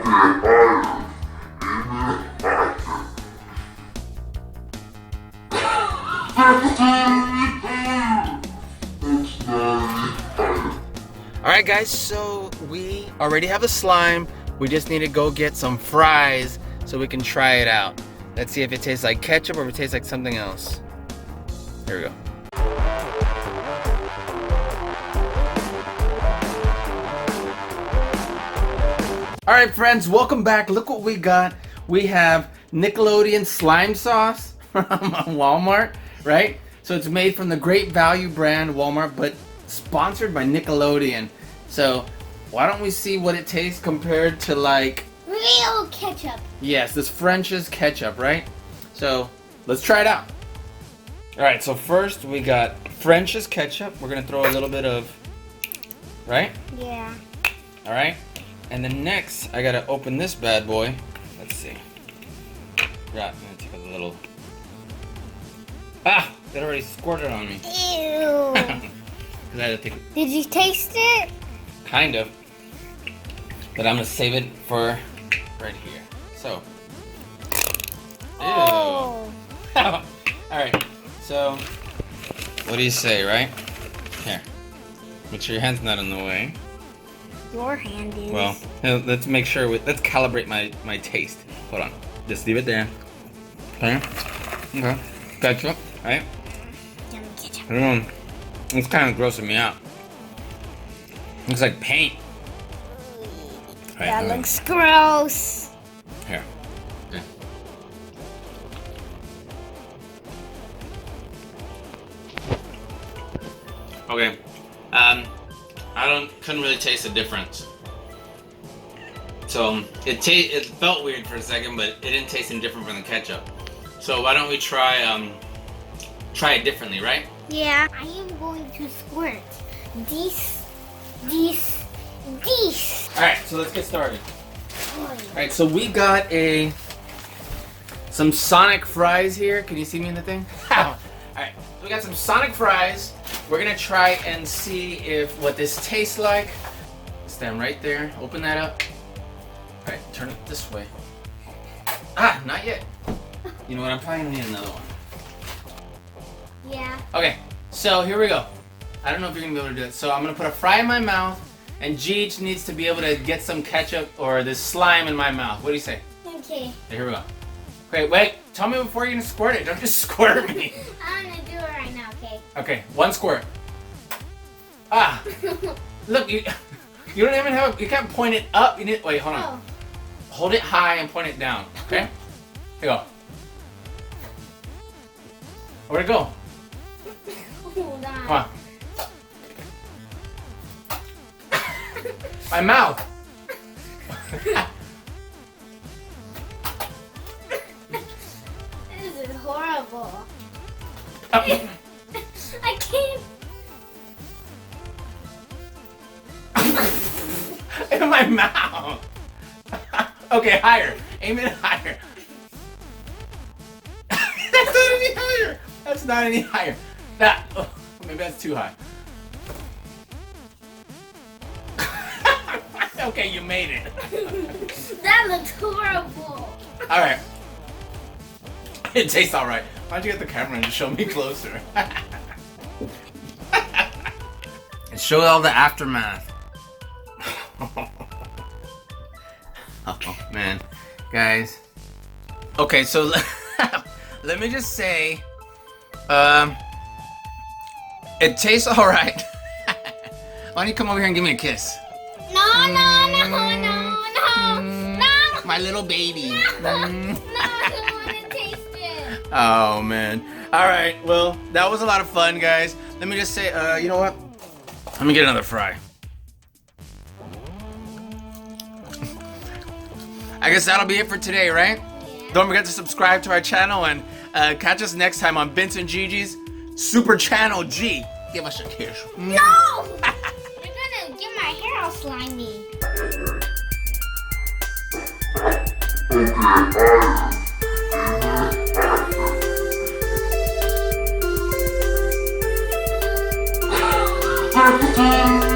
Alright guys, so we already have the slime. We just need to go get some fries so we can try it out. Let's see if it tastes like ketchup or if it tastes like something else. Here we go. Alright friends, welcome back. Look what we got. We have Nickelodeon slime sauce from Walmart, right? So it's made from the Great Value brand, Walmart, but sponsored by Nickelodeon. So why don't we see what it tastes compared to like real ketchup? Yes, this French's ketchup, right? So let's try it out. Alright, so first we got French's ketchup. We're gonna throw a little bit of, right? Yeah. Alright. And then next I gotta open this bad boy. Let's see. Yeah, I'm gonna take a little. Ah! That already squirted on me. Ew. I had to take it. Did you taste it? Kind of. But I'm gonna save it for right here. So. Oh. Alright, so what do you say, right? Here. Make sure your hand's not in the way. Your hand is. Well, let's make sure, let's calibrate my taste. Hold on. Just leave it there. Okay. Okay. Ketchup, right? Yummy ketchup. It's kind of grossing me out. Looks like paint. Right, That looks gross. Here. Okay. Okay. Couldn't really taste the difference. So it felt weird for a second, but it didn't taste any different from the ketchup. So why don't we try it differently, right? Yeah. I am going to squirt these. All right, so let's get started. All right, so we got some Sonic fries here. Can you see me in the thing? All right, so we got some Sonic fries. We're gonna try and see if what this tastes like. Stand right there. Open that up. All right, turn it this way. Ah, not yet. You know what? I'm probably gonna need another one. Yeah. Okay, so here we go. I don't know if you're gonna be able to do it. So I'm gonna put a fry in my mouth, and Jeej needs to be able to get some ketchup or this slime in my mouth. What do you say? Okay. Here we go. Okay, wait. Tell me before you're gonna squirt it. Don't just squirt me. I'm gonna do it right now. Okay. Okay, one squirt. Ah, look, you don't even have. You can't point it up. You need. Wait, hold on. Oh. Hold it high and point it down. Okay. Here you go. Where'd it go? Hold on. Come on. My mouth. This is horrible. Oh. I can't. In my mouth. Okay, higher. Aim it higher. That's not any higher. That's not any higher. That. Oh, maybe that's too high. Okay, you made it. That looks horrible. All right. It tastes all right. Why'd you get the camera and just show me closer? And show all the aftermath. Oh man, guys. Okay, so let me just say, it tastes all right. Why don't you come over here and give me a kiss? No. My little baby. No, I don't want to taste it. Oh man. All right. Well, that was a lot of fun, guys. Let me just say, you know what? Let me get another fry. I guess that'll be it for today, right? Yeah. Don't forget to subscribe to our channel and catch us next time on Vince and Gigi's Super Channel G. Give us a kiss. No! You're gonna get my hair all slimy. Okay,